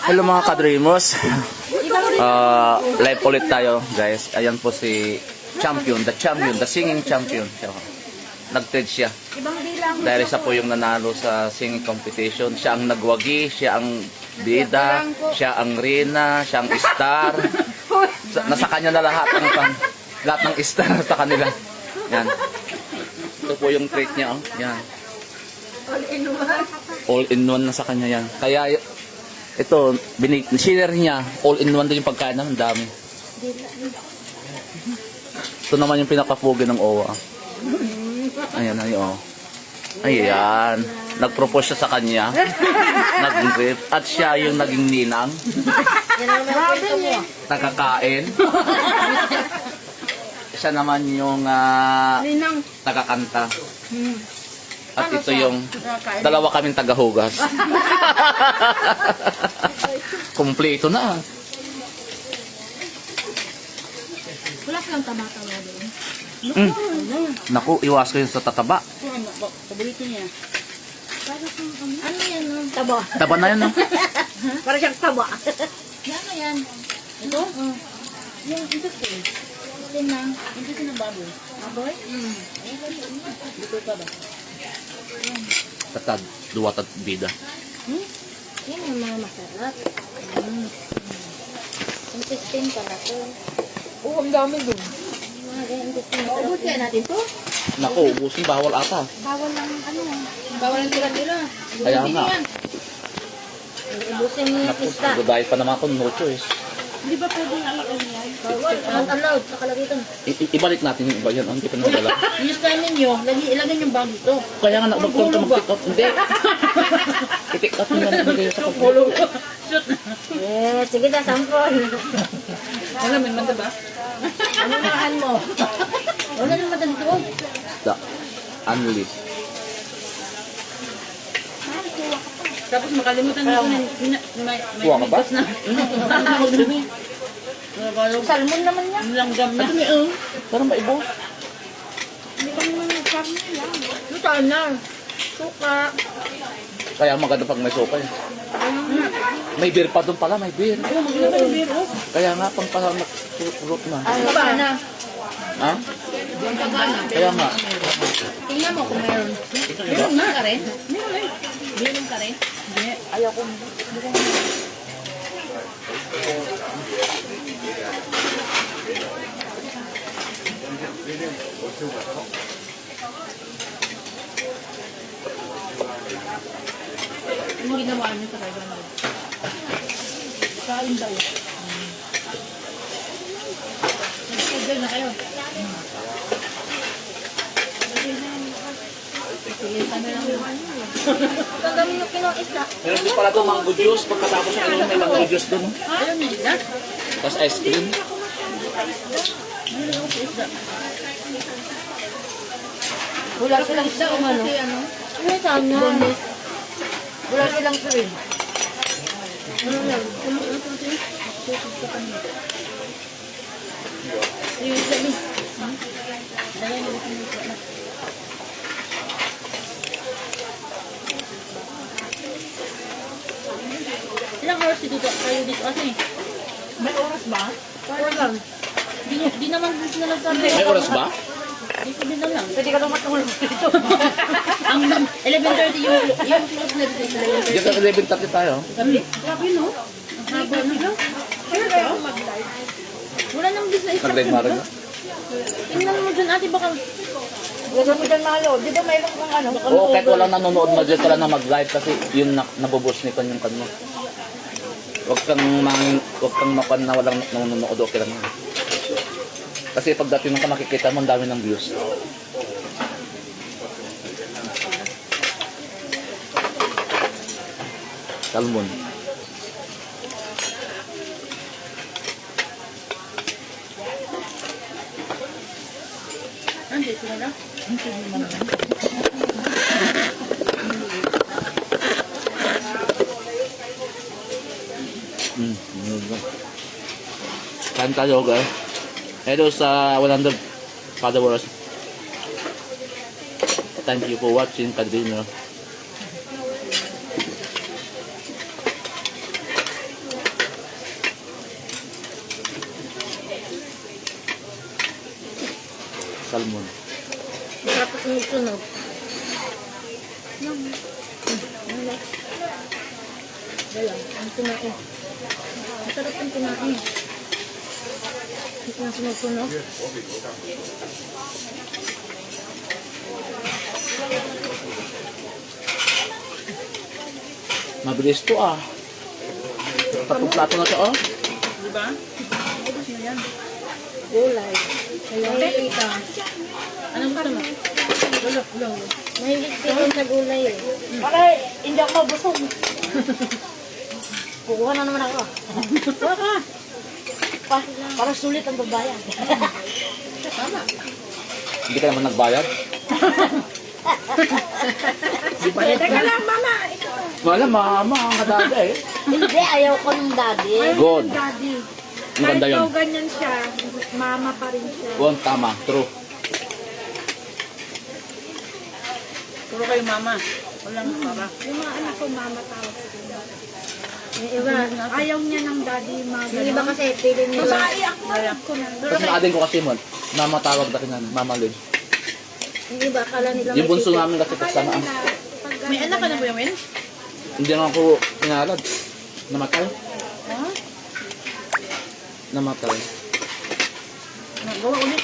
Hello mga kadreamers. Live ulit tayo guys. Ayan po si champion, the singing champion. Nag-trade siya. Dahil isa po yung nanalo sa singing competition. Siya ang nagwagi, siya ang bida, siya ang rina, siya ang star. Nasa kanya na lahat ng star sa kanila. Yan. Ito po yung trade niya. Oh. Yan. All in one na sa kanya yan. Kaya ito, share niya, all in one din yung pagkain ng dami. Ito naman yung pinakapugi ng OWA. Ayan, ayan, oh. Ayan. Nag-propose siya sa kanya. Nag-grip. At siya yung naging ninang. Nakakain. Siya naman yung nakakanta. At ito yung dalawa kaming tagahugas. Kompleto na. Wala silang tama-tama doon. Naku, iwas ko yun sa tataba. Paborito niya. Ano yan? Taba. Taba na yun, no? Para siyang taba. Ano yan? Ito? Yung intestine. Intestine na. Intestine ng baboy. Baboy? Dito ka ba? Tatag, duwat at bida. Yan yung mga masarap. Intestine pala to. Oo, ang dami dun. Mga ganyan intestine. Ubus kaya natin to? Naku, ubusin, bawal ata. Bawal lang ano. Bawal ang tira nila. Kaya nga. Ubusin mo yung Naku, pista. nagdadahil pa naman ako, no choice. Hindi ba pwedeng ano yan? Bawal. Not allowed. Nakalagay ito. Ibalik natin yung iba yan. Hindi pa naman wala. Yung style ninyo, ilagay yung bag dito. Kaya nga, magpunta mag-pick up. Hindi. I-pick up nyo naman kayo sa pagpulong. Eh, sige na, sampol. Alam mo, manda ba? Ano nahan mo? Wala naman dito. Da. Unlit. Tapos makalimutan mo na may Kuha ka ba? migas na. Salmon naman yan. Langgam na. Parang maibo. Hindi kami naman nagkarne lang. Lutaan na. Suka. Kaya maganda pag may sopa eh. May beer pa doon pala, may beer. Kaya nga, pang pulot na. Ano ba na? Ha? Kaya nga. Tingnan mo kung meron. Meron ka rin? Meron ka rin? Hindi. Ayaw ko. Ano ginawa niyo sa kaya na? Kain daw. Nag-schedule na kayo. Ang dami yung isda. Meron din pala doon mango juice. Pagkatapos ng inom, may mango juice doon. Ayaw niyo na? Tapos ice cream. Wala silang isda o ano? Ano sana? Wala silang shrimp. Ano yan? Yung sabi. Ilang oras dito kayo dito ate? May oras ba? Wala lang. Di naman sila nagsabi. May oras ba? Di sabi na lang. Pwede ka lang matulog dito. Ang 11:30 yung close na dito sa 11:30. Diyan ka 11:30 tayo. Gabi? Grabe no? Ang haba na. Wala nang business. Nag-live marag na. Tingnan mo dyan ate baka Lagyan mo dyan malo. Di ba mayroon kang ano? Oo, kahit walang nanonood, madyan ka lang na mag-live kasi yun nabubos ni kan yung kanmo. Huwag kang mapan na walang nanonood, okay lang yun. Kasi pagdating mo ka makikita mo, ang dami ng views. Salmon. andito sila na. Kain tayo guys. Hello sa 100 followers. Thank you for watching, Kadrino. salmon. Masarap at sunog. Wala, ang tunain. Masarap ang tunain. Ito ang sunog-sunog. Mabilis to ah. Tatlong plato na siya oh. Di ba? Ubus na yan. Gulay. Mahilig ka. Anong gusto mo? Wala. Mahilig ka rin sa gulay eh. Para hindi ako mabusog. Kukuha na naman ako. Para sulit ang babayan. Tama. Hindi ka naman nagbayad. Teka lang, mama. Wala, mama ang kadada eh. Hindi, ayaw ko ng daddy. Good. Daddy. Maganda Kahit yun. daw ganyan siya, mama pa rin siya. One, tama. True. Puro kayo mama. Walang para. Yung mga anak ko, mama tawag ko. Yung iba, Ayaw niya ng daddy, mga yung iba kasi feeling nila. Babae ako, alam ko na. Kasi naadin ko kasi mo, mama tawag na kinan, mama Lid. Yung iba, akala nila Yung bunso titi. namin kasi Akala kasama ang, nila, pag May anak ka na ba yun? hindi na ako pinalad. Namatay. Ha? Namatay. Nagawa ulit.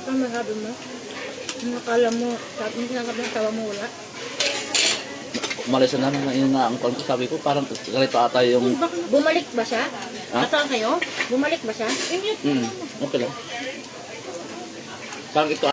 Ang masabi mo? Yung akala mo, sabi mo sinasabi ng tawa mo wala. Umalis na namin na yun nga ang kung sabi ko, parang ganito ata yung, Bumalik ba siya? ha? Nasaan kayo? Bumalik ba siya? Okay lang. Parang ito,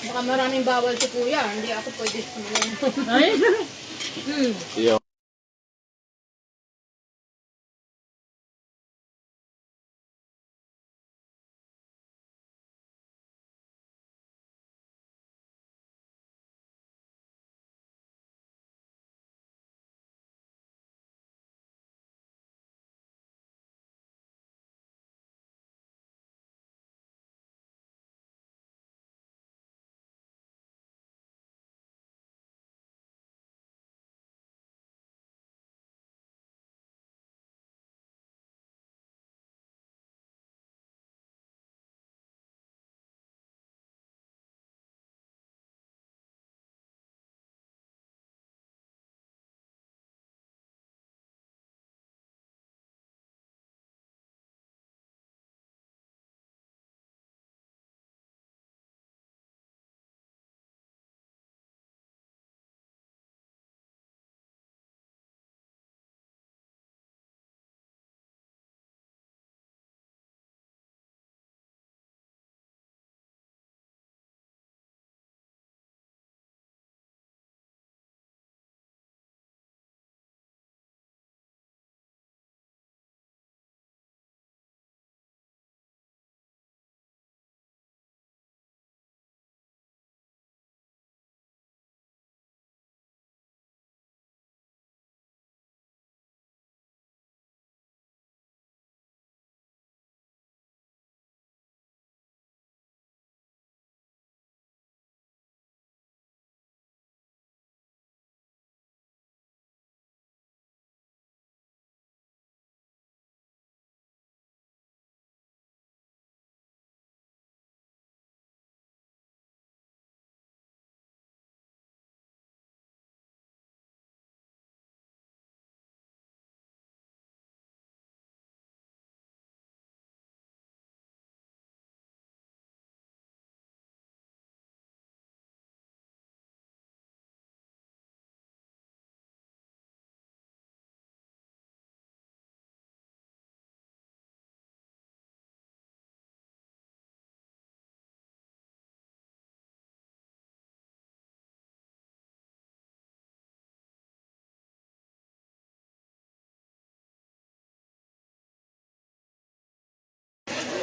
Baka maraming bawal si kuya. Hindi ako pwede. Ay? yun.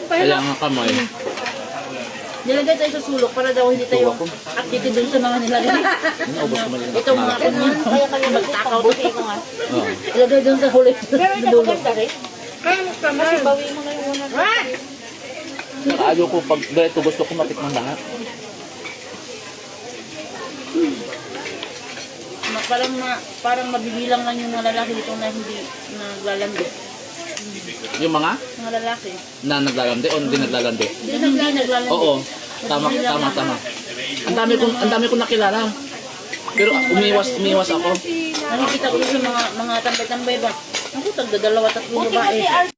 Kaya nga kamay. Nilagay tayo sa sulok para daw hindi tayo Ako. activity dun sa mga nilagay. Naubos ko mali. Itong mga kanya. Kaya kami magtakaw to ko nga. Oo. Ilagay dun sa huli. Pero Sa dulo. ito rin. Kaya mo kamay. Kasi bawi mo na yung una. Ayaw ko pag ganito gusto ko matikman lahat. Parang mabibilang lang yung mga lalaki dito na hindi naglalandi. Yung mga Mga lalaki. na naglalandi o hindi naglalandi. Hindi naglalandi. Oo. Tama. Ang dami kong nakilala. Pero umiwas ako. Nakikita ko sa mga tambay-tambay ba? Ako, tagdadalawa, tatlong babae.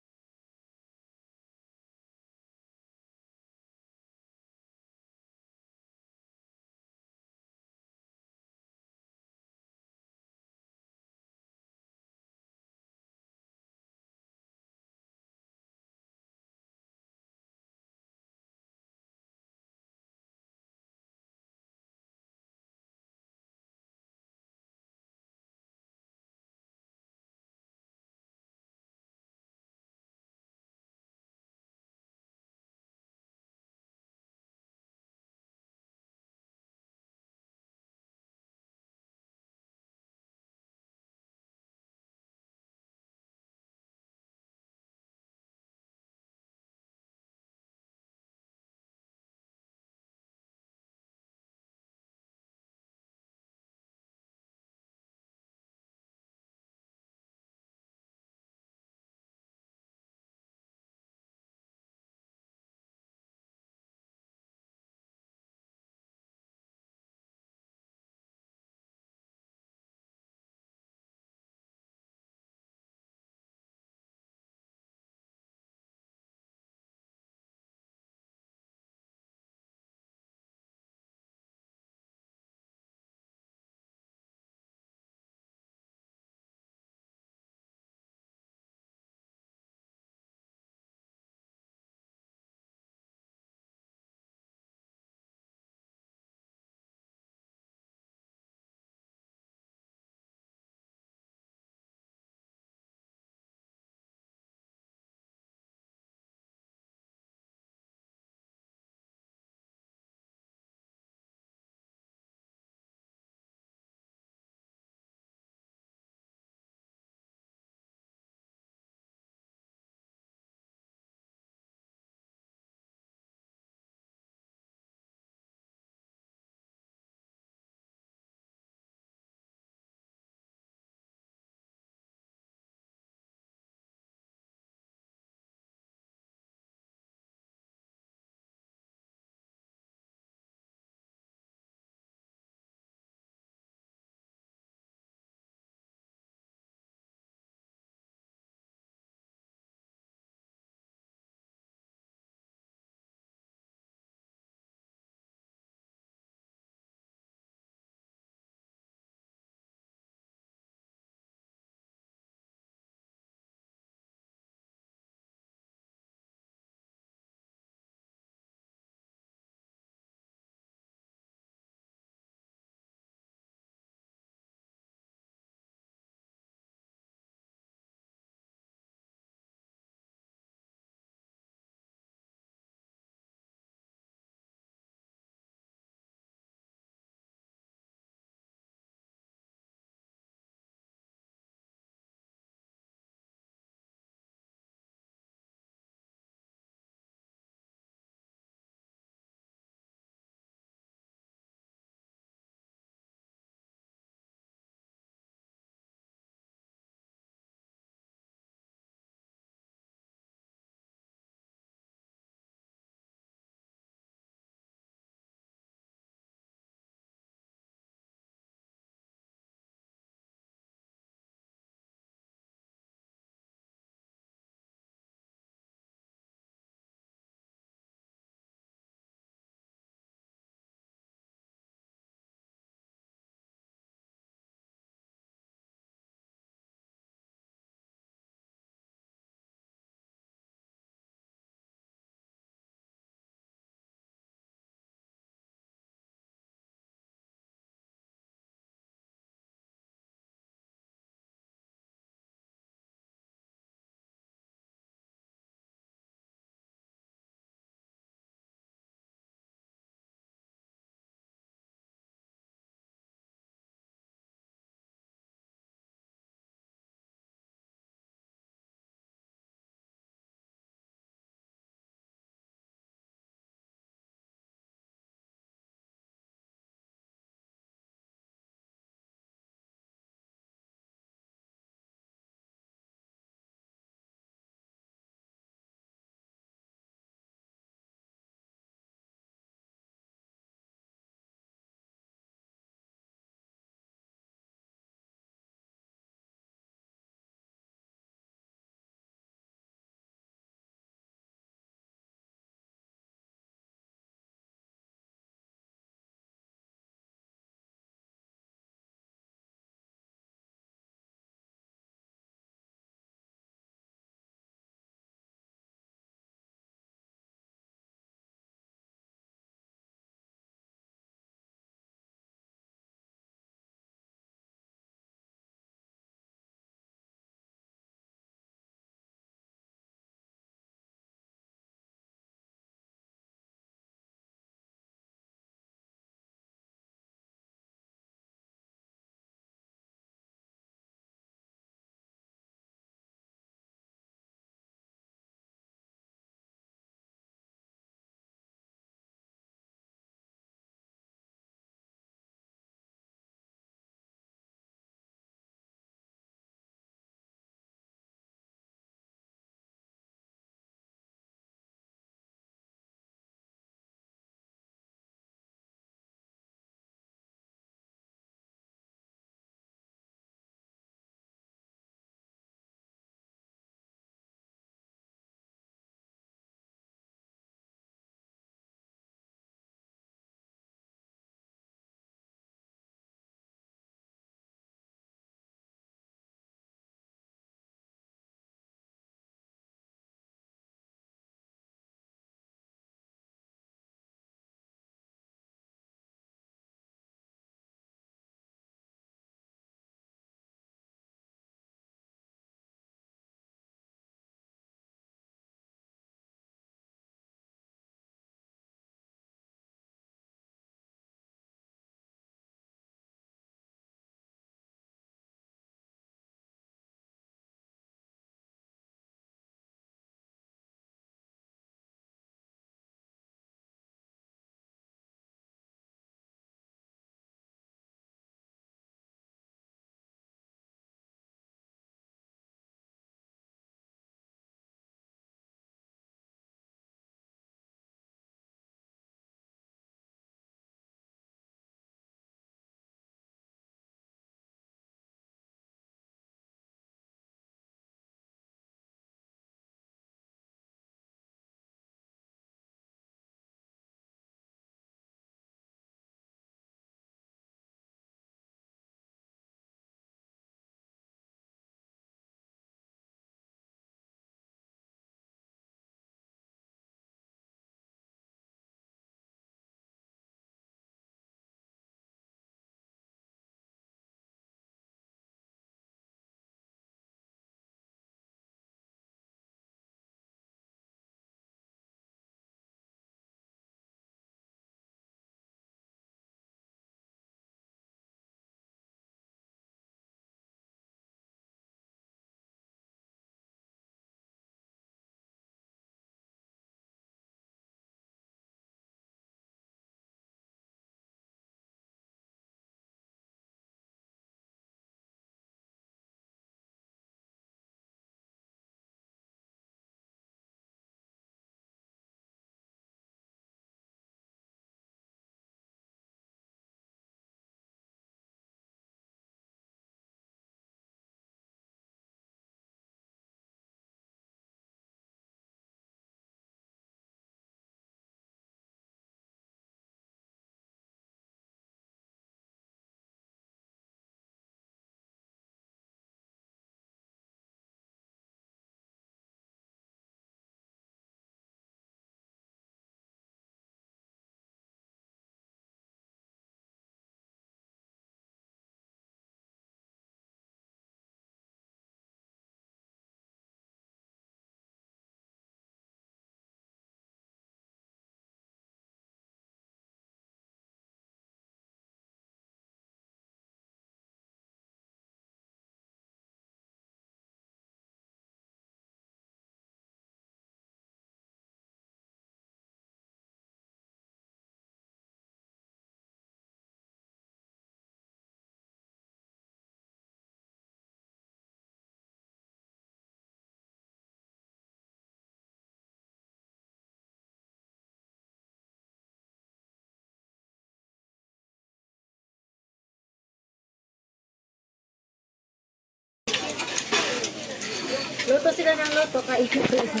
Luto sila ng luto, kainin ko rin.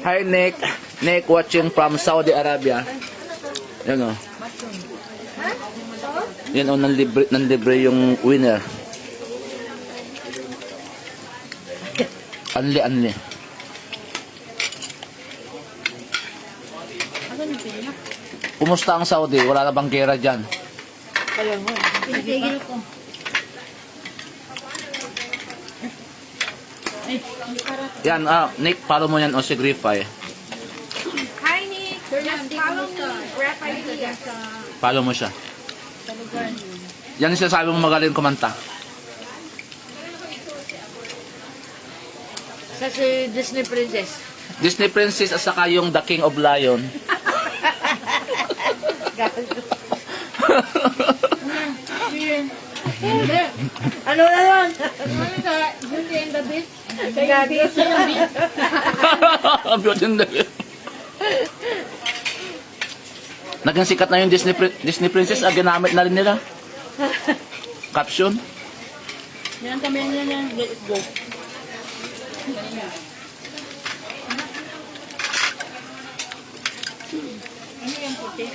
Hi, Nick. Nick watching from Saudi Arabia. Yan o. Yan o, nanlibre yung winner. Anli. Kumusta ang Saudi? Wala na bang gera dyan? Pinatigil ko. Yan, Nick, follow mo yan o si Grify. Hi, Nick. Just follow me. Rap ideas. Follow mo siya. Yan yung sinasabi mo magaling kumanta. Sa si Disney Princess. Disney Princess at saka yung The King of Lion. Ano na yun? Beauty and the Beast. Gagi. Beauty and the Beast. Naging sikat na yung Disney Princess, ginamit na rin nila. Caption. Yan kami yan. Let it go. Ano yung puti?